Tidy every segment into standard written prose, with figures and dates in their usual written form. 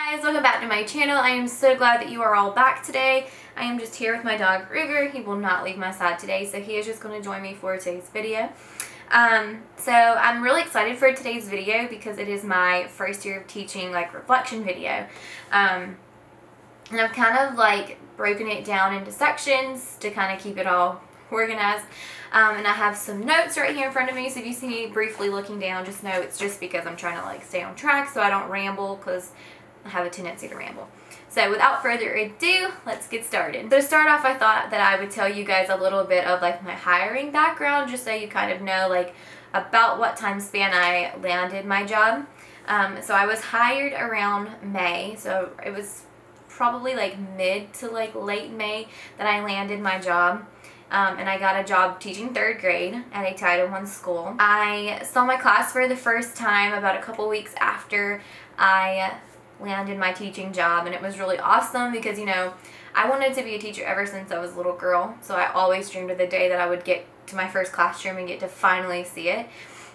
Guys, welcome back to my channel. I am so glad that you are all back today. I am just here with my dog Ruger. He will not leave my side today, so he is just going to join me for today's video. So I'm really excited for today's video because it is my first year of teaching, like, reflection video. And I've kind of like broken it down into sections to kind of keep it all organized. And I have some notes right here in front of me, so if you see me briefly looking down, just know it's just because I'm trying to like stay on track so I don't ramble, because I have a tendency to ramble. So without further ado, let's get started. So to start off, I thought that I would tell you guys a little bit of like my hiring background, just so you kind of know like about what time span I landed my job. So I was hired around May, so it was probably like mid to like late May that I landed my job. And I got a job teaching 3rd grade at a Title I school. I saw my class for the first time about a couple weeks after I landed my teaching job, and it was really awesome because, you know, I wanted to be a teacher ever since I was a little girl, so I always dreamed of the day that I would get to my first classroom and get to finally see it.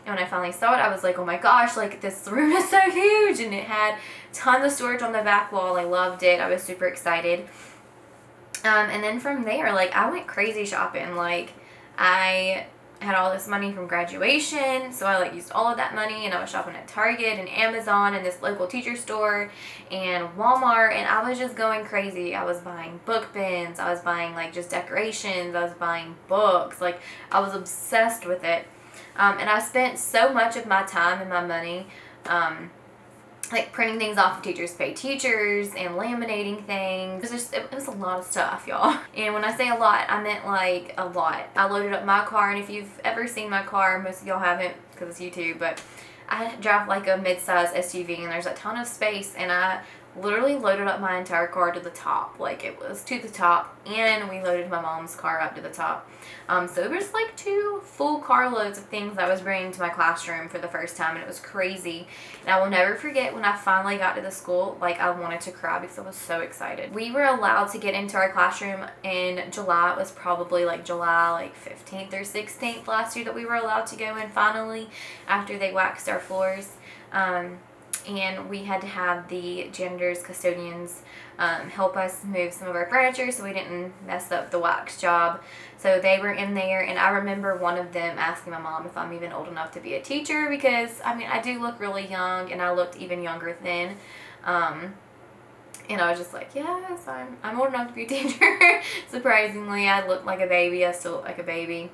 And when I finally saw it, I was like, oh my gosh, like, this room is so huge, and it had tons of storage on the back wall. I loved it. I was super excited. And then from there, like, I went crazy shopping. Like, I had all this money from graduation, so I like used all of that money, and I was shopping at Target and Amazon and this local teacher store and Walmart, and I was just going crazy. I was buying book bins, I was buying like just decorations, I was buying books. Like, I was obsessed with it. And I spent so much of my time and my money like printing things off of Teachers Pay Teachers and laminating things. It was a lot of stuff, y'all. And when I say a lot, I meant like a lot. I loaded up my car, and if you've ever seen my car, most of y'all haven't because it's YouTube, but I drive like a mid-size SUV, and there's a ton of space, and I literally loaded up my entire car to the top. Like, it was to the top, and we loaded my mom's car up to the top. So it was like 2 full carloads of things I was bringing to my classroom for the first time, and it was crazy. And I will never forget when I finally got to the school, like, I wanted to cry because I was so excited. We were allowed to get into our classroom in July. It was probably like July like 15th or 16th last year that we were allowed to go in finally, after they waxed our floors. And we had to have the janitors, custodians, help us move some of our furniture so we didn't mess up the wax job. So they were in there, and I remember one of them asking my mom if I'm even old enough to be a teacher, because, I mean, I do look really young, and I looked even younger then. And I was just like, yes, I'm old enough to be a teacher. Surprisingly, I looked like a baby. I still look like a baby.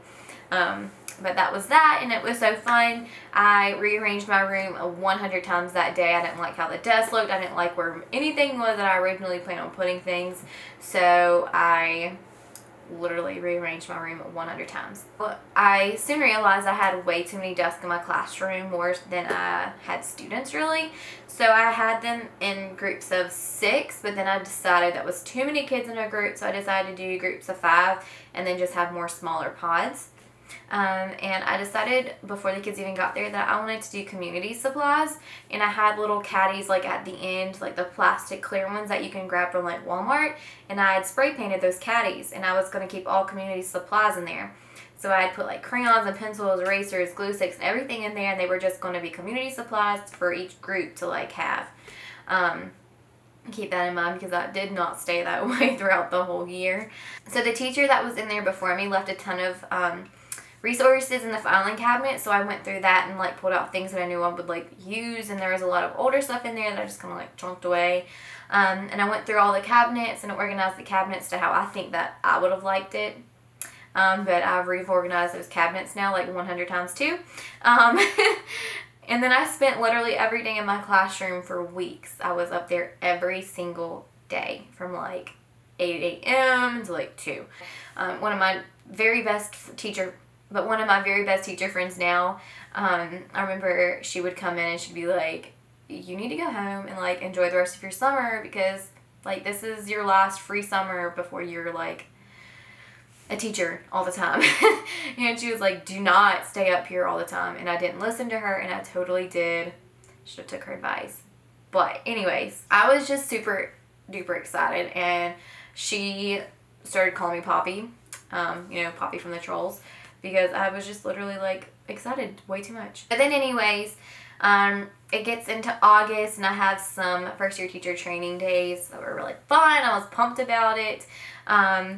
But that was that, and it was so fun. I rearranged my room 100 times that day. I didn't like how the desk looked. I didn't like where anything was that I originally planned on putting things. So I literally rearranged my room 100 times. But I soon realized I had way too many desks in my classroom, more than I had students, really. So I had them in groups of 6, but then I decided that was too many kids in a group, so I decided to do groups of 5 and then just have more smaller pods. And I decided before the kids even got there that I wanted to do community supplies, and I had little caddies like at the end, like the plastic clear ones that you can grab from like Walmart, and I had spray painted those caddies, and I was going to keep all community supplies in there. So I had put like crayons and pencils, erasers, glue sticks, and everything in there, and they were just going to be community supplies for each group to like have. Keep that in mind because that did not stay that way throughout the whole year. So the teacher that was in there before me left a ton of resources in the filing cabinet, so I went through that and like pulled out things that I knew I would like use, and there was a lot of older stuff in there that I just kind of like chunked away. And I went through all the cabinets and organized the cabinets to how I think that I would have liked it. But I've reorganized those cabinets now like 100 times too. And then I spent literally every day in my classroom for weeks. I was up there every single day from like 8 a.m. to like 2. One of my very best teacher friends now, I remember she would come in and she'd be like, you need to go home and like enjoy the rest of your summer, because like this is your last free summer before you're like a teacher all the time. And she was like, do not stay up here all the time. And I didn't listen to her, and I totally did. Should have took her advice. But anyways, I was just super duper excited, and she started calling me Poppy, you know, Poppy from the Trolls, because I was just literally like excited way too much. But then anyways, It gets into August, and I have some first year teacher training days that were really fun. I was pumped about it. I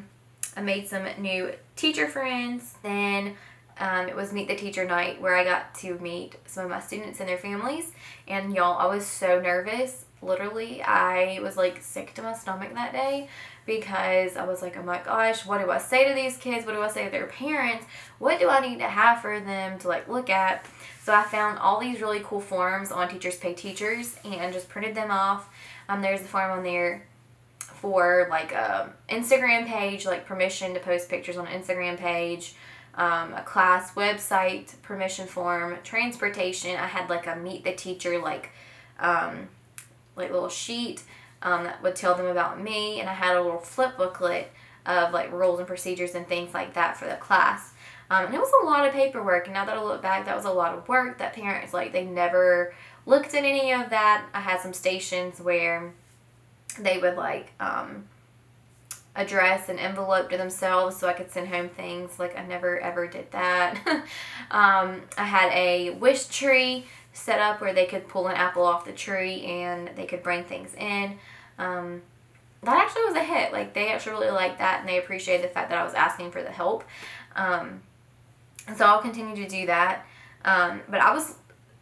made some new teacher friends. Then it was Meet the Teacher night, where I got to meet some of my students and their families. And y'all, I was so nervous. Literally, I was like sick to my stomach that day, because I was like, oh my gosh, what do I say to these kids? What do I say to their parents? What do I need to have for them to like look at? So I found all these really cool forms on Teachers Pay Teachers and just printed them off. There's the form on there for like a Instagram page, like permission to post pictures on an Instagram page, a class website permission form, transportation. I had like a Meet the Teacher like little sheet that would tell them about me, and I had a little flip booklet of like rules and procedures and things like that for the class. And it was a lot of paperwork, and now that I look back, that was a lot of work that parents, like, they never looked at any of that. I had some stations where they would like address an envelope to themselves so I could send home things. Like, I never ever did that. I had a wish tree set up where they could pull an apple off the tree and they could bring things in. That actually was a hit. Like, they actually really liked that, and they appreciated the fact that I was asking for the help. And so I'll continue to do that. But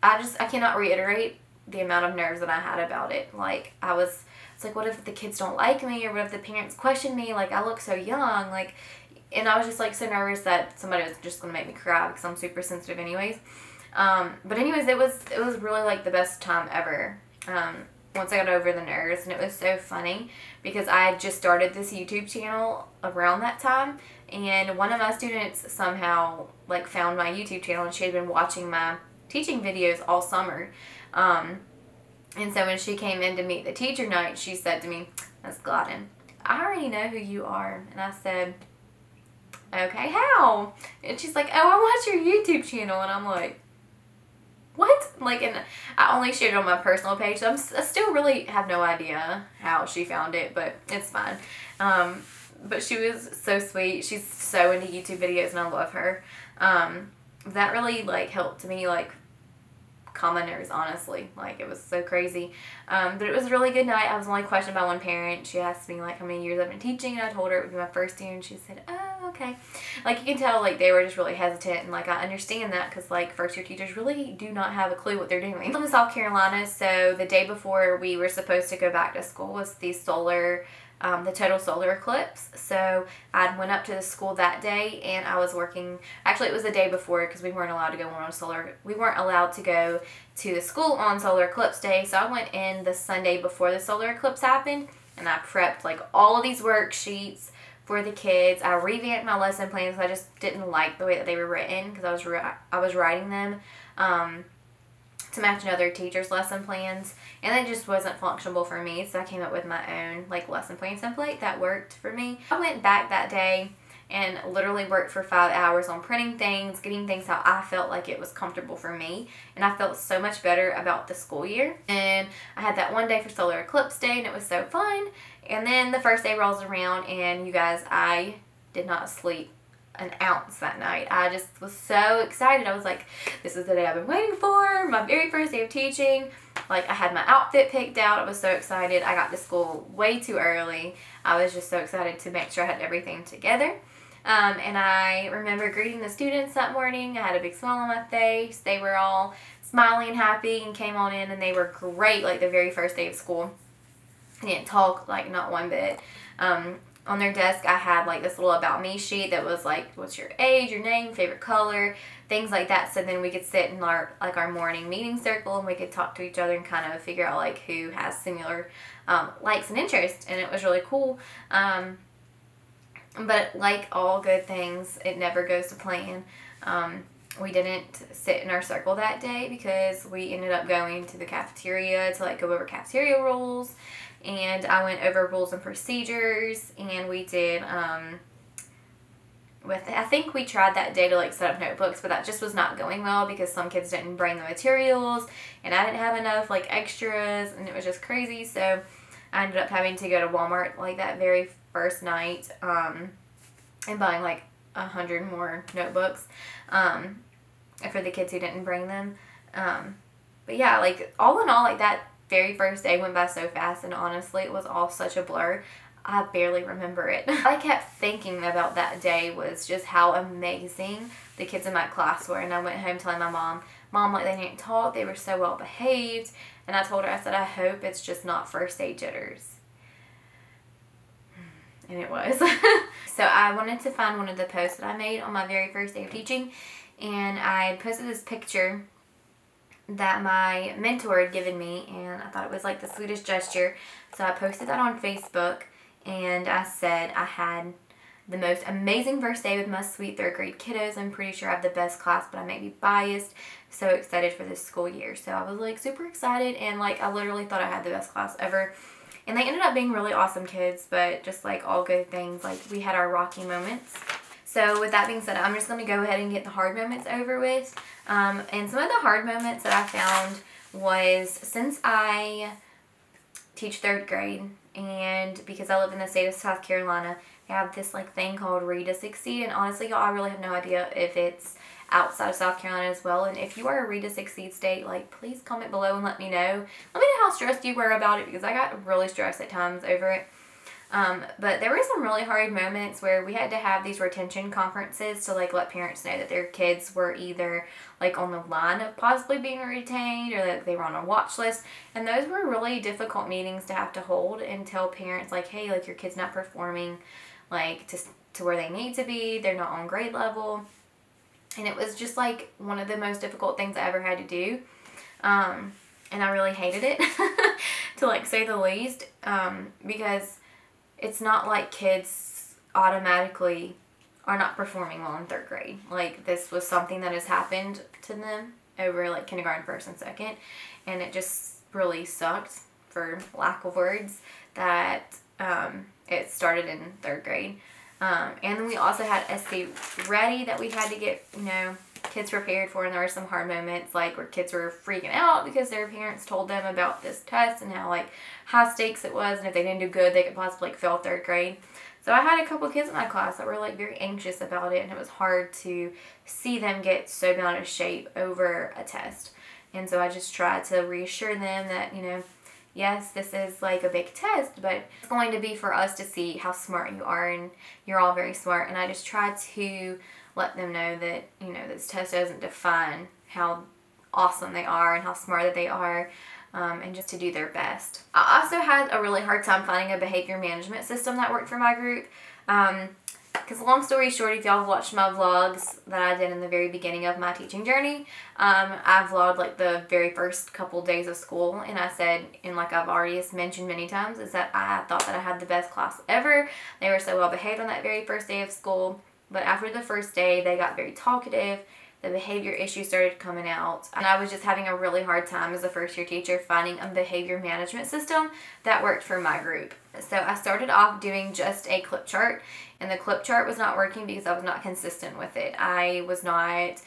I cannot reiterate the amount of nerves that I had about it. Like, it's like, what if the kids don't like me, or what if the parents question me? Like, I look so young. Like, and I was just like so nervous that somebody was just gonna make me cry, because I'm super sensitive anyways. But anyways, it was really like the best time ever. Once I got over the nerves, and it was so funny because I had just started this YouTube channel around that time, and one of my students somehow like found my YouTube channel, and she had been watching my teaching videos all summer. And so when she came in to Meet the Teacher night, she said to me, "Miss Gladden, I already know who you are." And I said, "Okay, how?" And she's like, "Oh, I watch your YouTube channel." And I'm like, what? Like, and I only shared it on my personal page, so I still really have no idea how she found it, but it's fine. But she was so sweet. She's so into YouTube videos, and I love her. That really, like, helped me, like, calm my nerves, honestly. Like, it was so crazy. But it was a really good night. I was only questioned by one parent. She asked me, like, how many years I've been teaching, and I told her it would be my first year, and she said, "Oh, okay." Like, you can tell, like, they were just really hesitant, and, like, I understand that, because, like, first-year teachers really do not have a clue what they're doing. I'm in South Carolina, so the day before we were supposed to go back to school was the total solar eclipse. So I went up to the school that day, and I was working. Actually, it was the day before, because we weren't allowed to go we weren't allowed to go to the school on solar eclipse day. So I went in the Sunday before the solar eclipse happened, and I prepped like all of these worksheets for the kids. I revamped my lesson plans because I just didn't like the way that they were written, because I was writing them to match another teacher's lesson plans, and it just wasn't functional for me, so I came up with my own like lesson plan template that worked for me. I went back that day and literally worked for 5 hours on printing things, getting things how I felt like it was comfortable for me, and I felt so much better about the school year. And I had that one day for solar eclipse day, and it was so fun. And then the first day rolls around, and you guys, I did not sleep an ounce that night. I just was so excited. I was like, this is the day I've been waiting for, my very first day of teaching. Like, I had my outfit picked out. I was so excited. I got to school way too early. I was just so excited to make sure I had everything together. And I remember greeting the students that morning. I had a big smile on my face. They were all smiling and happy and came on in, and they were great, like the very first day of school. I didn't talk, like, not one bit. On their desk, I had like this little about me sheet that was like, what's your age, your name, favorite color, things like that. So then we could sit in our morning meeting circle, and we could talk to each other and kind of figure out like who has similar likes and interests, and it was really cool. But like all good things, it never goes to plan. We didn't sit in our circle that day because we ended up going to the cafeteria to like go over cafeteria rules. And I went over rules and procedures, and we did, I think we tried that day to like set up notebooks, but that just was not going well because some kids didn't bring the materials, and I didn't have enough like extras, and it was just crazy. So I ended up having to go to Walmart like that very first night, and buying like 100 more notebooks, for the kids who didn't bring them. But yeah, like all in all, like that very first day went by so fast, and honestly it was all such a blur. I barely remember it. I kept thinking about that day was just how amazing the kids in my class were, and I went home telling my mom, like they didn't talk, they were so well behaved, and I told her, I said, I hope it's just not first day jitters. And it was. So I wanted to find one of the posts that I made on my very first day of teaching, and I posted this picture that my mentor had given me, and I thought it was like the sweetest gesture. So I posted that on Facebook, and I said I had the most amazing first day with my sweet 3rd grade kiddos. I'm pretty sure I have the best class, but I may be biased. So excited for this school year. So I was like super excited, and like I literally thought I had the best class ever. And they ended up being really awesome kids, but just like all good things, like we had our rocky moments. So with that being said, I'm just going to go ahead and get the hard moments over with. And some of the hard moments that I found was, since I teach 3rd grade, and because I live in the state of South Carolina, I have this like thing called Read to Succeed. And honestly, y'all, I really have no idea if it's outside of South Carolina as well. And if you are a Read to Succeed state, like please comment below and let me know. Let me know how stressed you were about it, because I got really stressed at times over it. But there were some really hard moments where we had to have these retention conferences to like let parents know that their kids were either like on the line of possibly being retained, or that they were on a watch list. And those were really difficult meetings to have to hold and tell parents like, hey, like your kid's not performing like to where they need to be. They're not on grade level. And it was just like one of the most difficult things I ever had to do. And I really hated it to like say the least, because it's not like kids automatically are not performing well in 3rd grade. Like this was something that has happened to them over like kindergarten, 1st and 2nd. And it just really sucked, for lack of words, that it started in 3rd grade. And then we also had SC Ready that we had to get, you know, kids prepared for. And there were some hard moments like where kids were freaking out because their parents told them about this test and how like high stakes it was, and if they didn't do good they could possibly like fail 3rd grade. So I had a couple kids in my class that were like very anxious about it, and it was hard to see them get so bent out of shape over a test. And so I just tried to reassure them that, you know, yes, this is like a big test, but it's going to be for us to see how smart you are, and you're all very smart. And I just tried to let them know that, you know, this test doesn't define how awesome they are and how smart that they are, and just to do their best. I also had a really hard time finding a behavior management system that worked for my group. Because long story short, if y'all have watched my vlogs that I did in the very beginning of my teaching journey, I vlogged like the very first couple days of school, and I said, and like I've already mentioned many times, is that I thought that I had the best class ever. They were so well behaved on that very first day of school, but after the first day they got very talkative. The behavior issues started coming out, and I was just having a really hard time as a first-year teacher finding a behavior management system that worked for my group. So I started off doing just a clip chart, and the clip chart was not working because I was not consistent with it. I was not,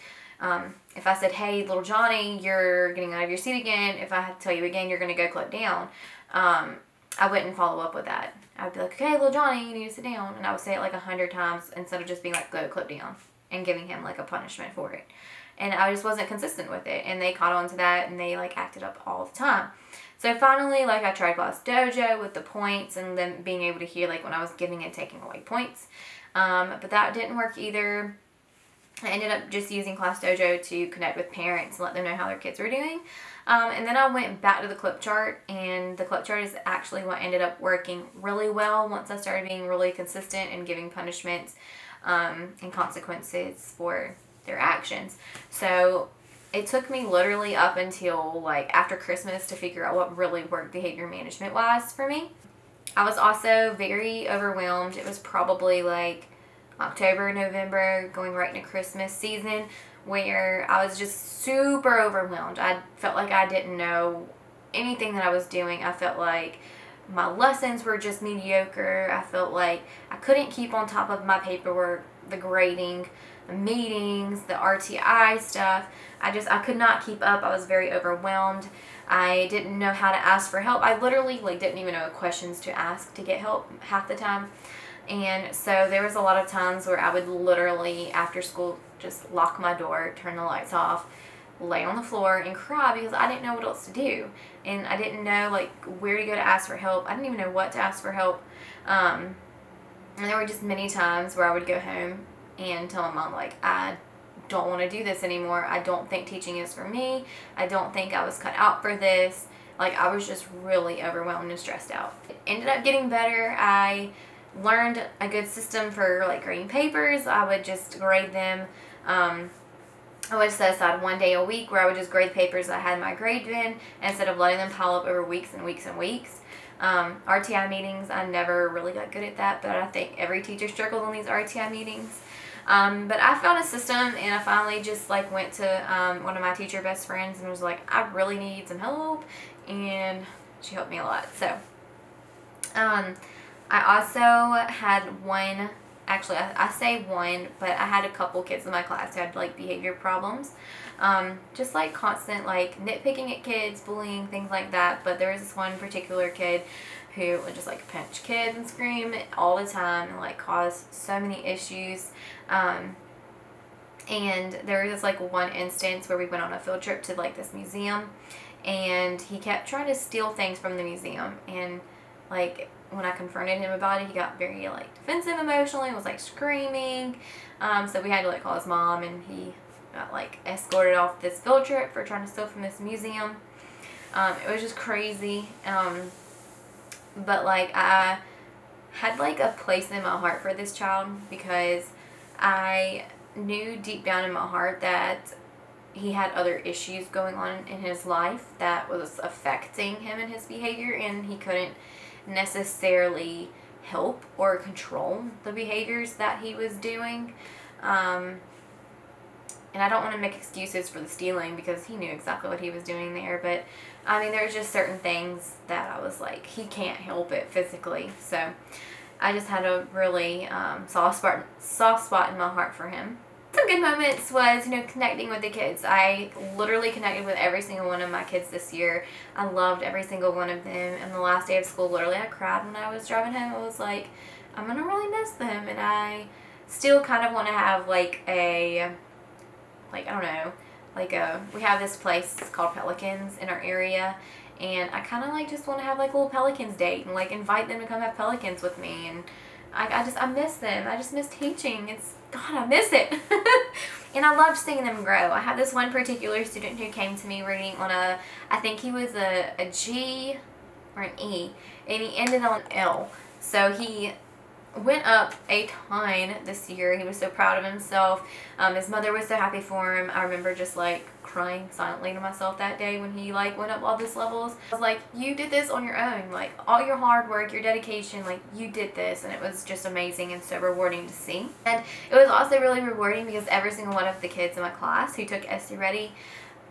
if I said, hey, little Johnny, you're getting out of your seat again, if I had to tell you again, you're going to go clip down, I wouldn't follow up with that. I'd be like, okay, little Johnny, you need to sit down, and I would say it like 100 times instead of just being like, go clip down, and giving him like a punishment for it. And I just wasn't consistent with it, and they caught on to that, and they like acted up all the time. So finally, like I tried Class Dojo with the points, and then being able to hear like when I was giving and taking away points, but that didn't work either. I ended up just using Class Dojo to connect with parents and let them know how their kids were doing. And then I went back to the clip chart, and the clip chart is actually what ended up working really well once I started being really consistent and giving punishments and consequences for their actions. So it took me literally up until like after Christmas to figure out what really worked behavior management wise for me. I was also very overwhelmed. It was probably like October, November, going right into Christmas season, where I was just super overwhelmed. I felt like I didn't know anything that I was doing. I felt like my lessons were just mediocre. I felt like I couldn't keep on top of my paperwork, the grading, the meetings, the RTI stuff. I could not keep up. I was very overwhelmed. I didn't know how to ask for help. I literally like didn't even know what questions to ask to get help half the time. And so there was a lot of times where I would literally after school just lock my door, turn the lights off, lay on the floor and cry because I didn't know what else to do. And I didn't know like where to go to ask for help. I didn't even know what to ask for help. And there were just many times where I would go home and tell my mom, like, I don't want to do this anymore. I don't think teaching is for me. I don't think I was cut out for this. Like, I was just really overwhelmed and stressed out. It ended up getting better. I learned a good system for like grading papers. I would just grade them. I would set aside 1 day a week where I would just grade papers I had my grade in instead of letting them pile up over weeks and weeks and weeks. RTI meetings, I never really got good at that, but I think every teacher struggled on these RTI meetings. But I found a system, and I finally just like went to one of my teacher best friends and was like, I really need some help, and she helped me a lot. So I also had one, actually I say one, but I had a couple kids in my class who had like behavior problems. Just like constant like nitpicking at kids, bullying, things like that. But there was this one particular kid who would just like pinch kids and scream all the time and like cause so many issues. And there was like one instance where we went on a field trip to like this museum, and he kept trying to steal things from the museum. And like when I confronted him about it, he got very like defensive emotionally and was like screaming. So we had to like call his mom, and he got like escorted off this field trip for trying to steal from this museum. It was just crazy. But like I had like a place in my heart for this child because I knew deep down in my heart that he had other issues going on in his life that was affecting him and his behavior, and he couldn't necessarily help or control the behaviors that he was doing. And I don't want to make excuses for the stealing because he knew exactly what he was doing there. But, I mean, there's just certain things that I was like, he can't help it physically. So, I just had a really soft spot in my heart for him. Some good moments was, you know, connecting with the kids. I literally connected with every single one of my kids this year. I loved every single one of them. And the last day of school, literally, I cried when I was driving home. I was like, I'm going to really miss them. And I still kind of want to have, like, a... like, I don't know, like we have this place called Pelicans in our area, and I kind of like just want to have like a little Pelicans date and like invite them to come have Pelicans with me. And I miss them. I just miss teaching. God, I miss it. And I loved seeing them grow. I had this one particular student who came to me reading on I think he was a G or an E, and he ended on L. So he went up a ton this year. He was so proud of himself. His mother was so happy for him. I remember just like crying silently to myself that day when he like went up all these levels. I was like, you did this on your own. Like all your hard work, your dedication, like you did this. And it was just amazing and so rewarding to see. And it was also really rewarding because every single one of the kids in my class who took SC Ready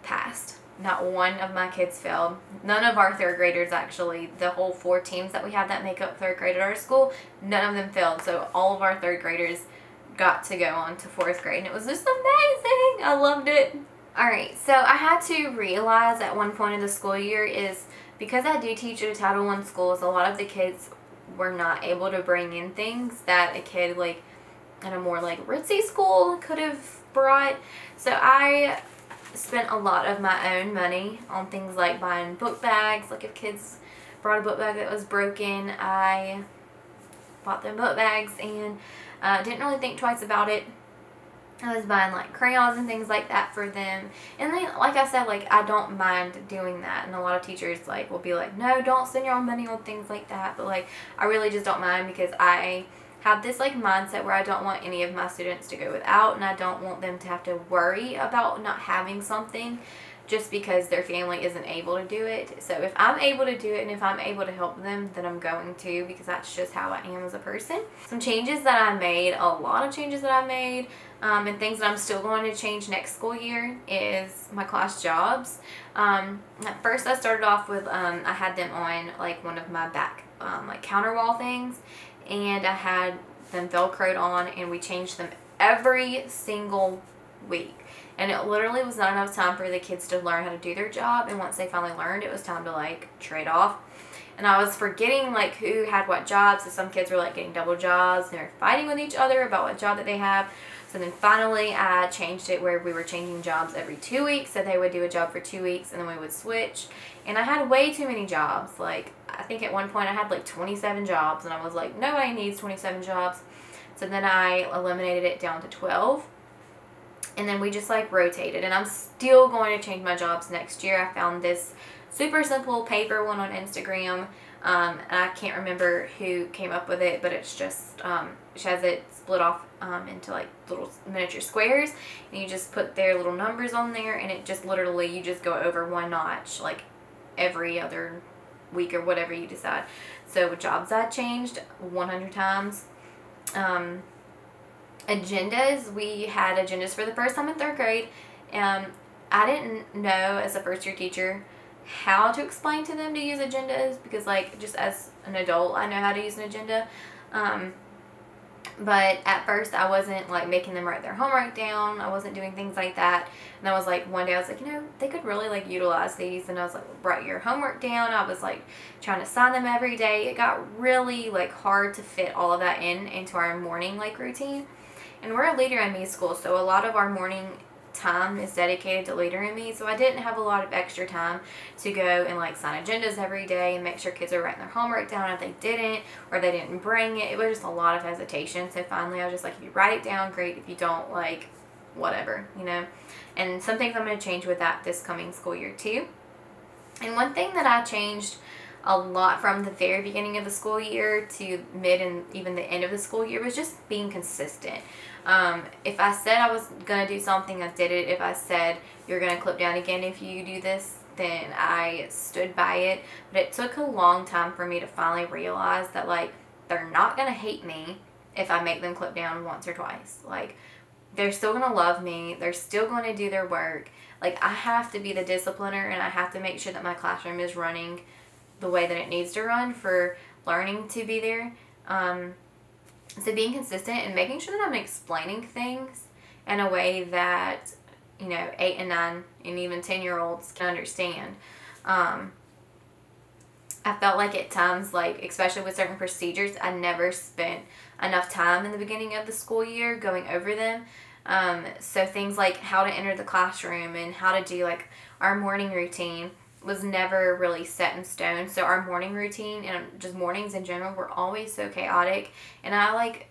passed. Not one of my kids failed. None of our third graders, actually, the whole 4 teams that we have that make up third grade at our school, none of them failed. So all of our third graders got to go on to 4th grade, and it was just amazing. I loved it. Alright, so I had to realize at one point in the school year is because I do teach at a Title I schools, a lot of the kids were not able to bring in things that a kid like in a more like ritzy school could have brought. So I spent a lot of my own money on things like buying book bags. Like if kids brought a book bag that was broken, I bought them book bags and didn't really think twice about it. I was buying like crayons and things like that for them. And then, like I said, like I don't mind doing that. And a lot of teachers like will be like, no, don't spend your own money on things like that. But like I really just don't mind because I have this like mindset where I don't want any of my students to go without, and I don't want them to have to worry about not having something just because their family isn't able to do it. So if I'm able to do it and if I'm able to help them, then I'm going to, because that's just how I am as a person. Some changes that I made, a lot of changes that I made, and things that I'm still going to change next school year is my class jobs. At first I started off with, I had them on like one of my back like counter wall things, and I had them velcroed on, and we changed them every single week. And it literally was not enough time for the kids to learn how to do their job, and once they finally learned, it was time to like trade off. And I was forgetting like who had what jobs, so some kids were like getting double jobs and they're fighting with each other about what job that they have. So then finally I changed it where we were changing jobs every 2 weeks. So they would do a job for 2 weeks and then we would switch. And I had way too many jobs. Like, I think at one point I had like 27 jobs, and I was like, nobody needs 27 jobs. So then I eliminated it down to 12. And then we just like rotated, and I'm still going to change my jobs next year. I found this super simple paper one on Instagram, and I can't remember who came up with it, but it's just it has it split off into like little miniature squares, and you just put their little numbers on there, and it just literally, you just go over one notch like every other week or whatever you decide. So jobs I changed 100 times. Agendas, we had agendas for the first time in 3rd grade. I didn't know as a first year teacher how to explain to them to use agendas, because like just as an adult I know how to use an agenda, but at first I wasn't like making them write their homework down. I wasn't doing things like that. And I was like, one day I was like, you know, they could really like utilize these. And I was like, write your homework down. I was like trying to sign them every day. It got really like hard to fit all of that into our morning like routine. And we're a Leader in Me school, so a lot of our morning time is dedicated to Leader in Me, so I didn't have a lot of extra time to go and like sign agendas every day and make sure kids are writing their homework down if they didn't, or they didn't bring it. It was just a lot of hesitation. So finally I was just like, if you write it down, great. If you don't, like, whatever, you know. And some things I'm going to change with that this coming school year too. And one thing that I changed a lot from the very beginning of the school year to mid and even the end of the school year was just being consistent. If I said I was going to do something, I did it. If I said you're going to clip down again if you do this, then I stood by it. But it took a long time for me to finally realize that like they're not going to hate me if I make them clip down once or twice. Like, they're still going to love me. They're still going to do their work. Like, I have to be the discipliner, and I have to make sure that my classroom is running the way that it needs to run for learning to be there. So being consistent and making sure that I'm explaining things in a way that, you know, 8 and 9 and even 10-year-olds can understand. I felt like at times, like especially with certain procedures, I never spent enough time in the beginning of the school year going over them. So things like how to enter the classroom and how to do like our morning routine was never really set in stone. So our morning routine and just mornings in general were always so chaotic, and I like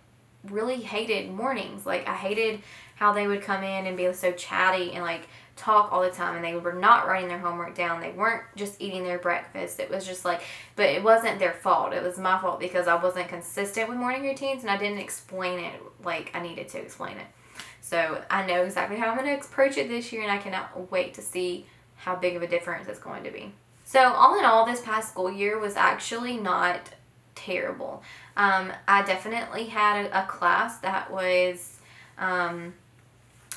really hated mornings. Like, I hated how they would come in and be so chatty and like talk all the time, and they were not writing their homework down. They weren't just eating their breakfast. It was just like, but it wasn't their fault. It was my fault because I wasn't consistent with morning routines and I didn't explain it like I needed to explain it. So I know exactly how I'm going to approach it this year, and I cannot wait to see how big of a difference it's going to be. So all in all, this past school year was actually not terrible. I definitely had a class that was a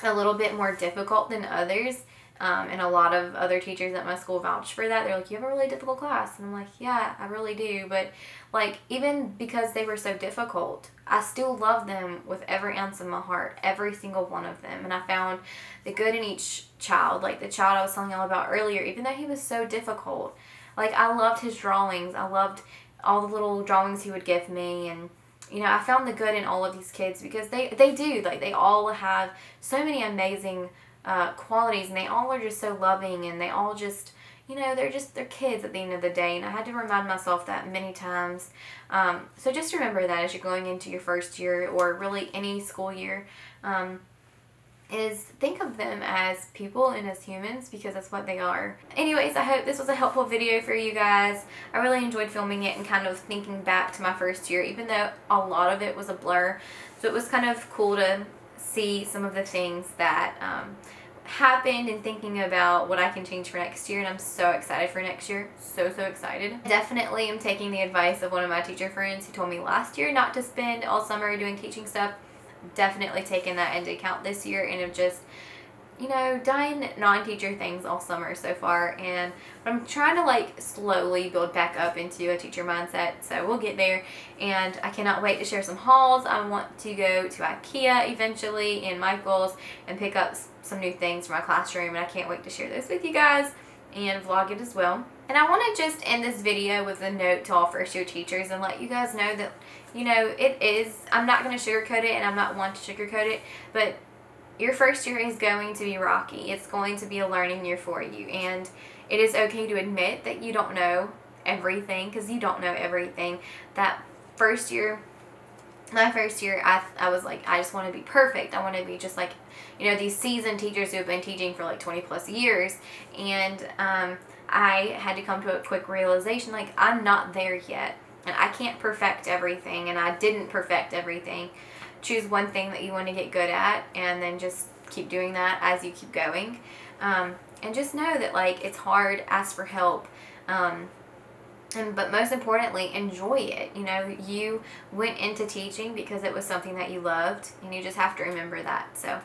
little bit more difficult than others, and a lot of other teachers at my school vouched for that. They're like, you have a really difficult class, and I'm like, yeah, I really do. But like, even because they were so difficult, I still love them with every ounce of my heart, every single one of them. And I found the good in each child. Like the child I was telling y'all about earlier, even though he was so difficult, like I loved his drawings. I loved all the little drawings he would give me, and you know, I found the good in all of these kids because they do, like, they all have so many amazing qualities, and they all are just so loving, and they all just, you know, they're kids at the end of the day. And I had to remind myself that many times. So just remember that as you're going into your first year, or really any school year, is think of them as people and as humans, because that's what they are. Anyways, I hope this was a helpful video for you guys. I really enjoyed filming it and kind of thinking back to my first year, even though a lot of it was a blur. So it was kind of cool to see some of the things that happened, and thinking about what I can change for next year. And I'm so excited for next year. So excited. Definitely am taking the advice of one of my teacher friends who told me last year not to spend all summer doing teaching stuff. Definitely taken that into account this year, and have just, you know, done non-teacher things all summer so far. And I'm trying to like slowly build back up into a teacher mindset, so we'll get there. And I cannot wait to share some hauls. I want to go to IKEA eventually and Michael's and pick up some new things for my classroom, and I can't wait to share those with you guys and vlog it as well. And And I want to just end this video with a note to all first year teachers and let you guys know that, you know, it is, I'm not going to sugarcoat it, and I'm not one to sugarcoat it, but your first year is going to be rocky. It's going to be a learning year for you, and it is okay to admit that you don't know everything, because you don't know everything. That first year, my first year, I was like, I just want to be perfect. I want to be just like, you know, these seasoned teachers who have been teaching for like 20 plus years, and I had to come to a quick realization, like, I'm not there yet, and I can't perfect everything, and I didn't perfect everything. Choose one thing that you want to get good at, and then just keep doing that as you keep going. And just know that, like, it's hard, ask for help, but most importantly, enjoy it. You know, you went into teaching because it was something that you loved, and you just have to remember that. So,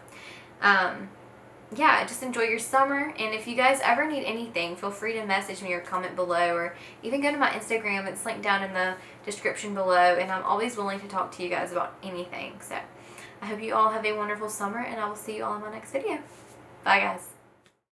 yeah, just enjoy your summer, and if you guys ever need anything, feel free to message me or comment below, or even go to my Instagram. It's linked down in the description below, and I'm always willing to talk to you guys about anything. So I hope you all have a wonderful summer, and I will see you all in my next video. Bye, guys.